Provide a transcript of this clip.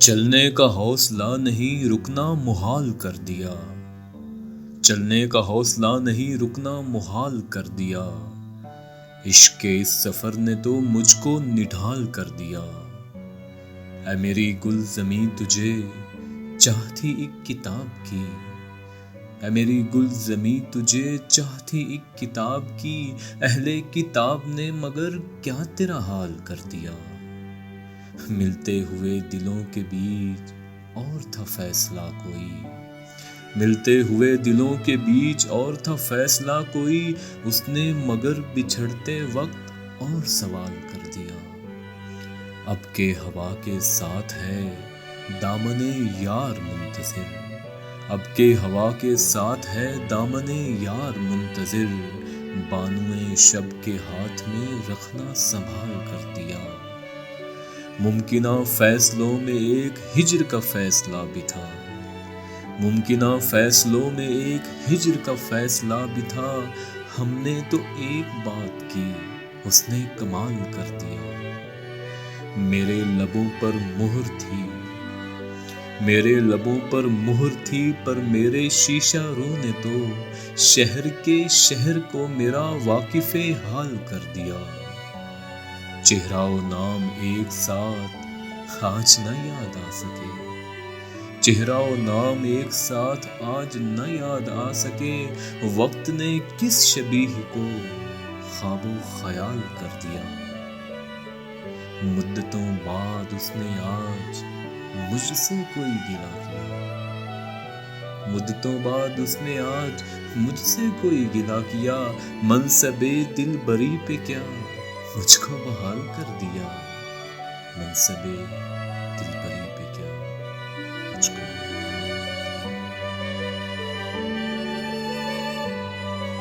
چلنے کا حوصلہ نہیں رکنا محال کر دیا، چلنے کا حوصلہ نہیں رکنا محال کر دیا، عشق کے اس سفر نے تو مجھ کو نڈھال کر دیا۔ اے میری گل زمیں تجھے چاہتی ایک کتاب کی، اے میری گل زمیں تجھے چاہتی ایک کتاب کی، اہل کتاب نے مگر کیا تیرا حال کر دیا۔ ملتے ہوئے دلوں کے بیچ اور تھا فیصلہ کوئی، ملتے ہوئے دلوں کے بیچ اور تھا فیصلہ کوئی، اس نے مگر بچھڑتے وقت اور سوال کر دیا۔ اب کے ہوا کے ساتھ ہے دامن یار منتظر، اب کے ہوا کے ساتھ ہے دامن یار منتظر، بانوئے شب کے ہاتھ میں رکھنا سنبھال کر دیا۔ ممکنہ فیصلوں میں ایک ہجر کا فیصلہ بھی تھا، ممکنہ فیصلوں میں ایک ہجر کا فیصلہ بھی تھا، ہم نے تو ایک بات کی اس نے کمال کر دیا۔ میرے لبوں پر مہر تھی، میرے لبوں پر مہر تھی، پر میرے شیشہ رو نے تو شہر کے شہر کو میرا واقف حال کر دیا۔ چہرہ و نام ایک ساتھ آج نہ یاد آ سکے، چہرہ و نام ایک ساتھ آج نہ یاد آ سکے، وقت نے کس شبیہ کو خواب و خیال کر دیا۔ مدتوں بعد اس نے آج مجھ سے کوئی گلہ کیا، مدتوں بعد اس نے آج مجھ سے کوئی گلہ کیا، منصب دل بری پہ کیا مجھ کو بحال کر دیا، منصب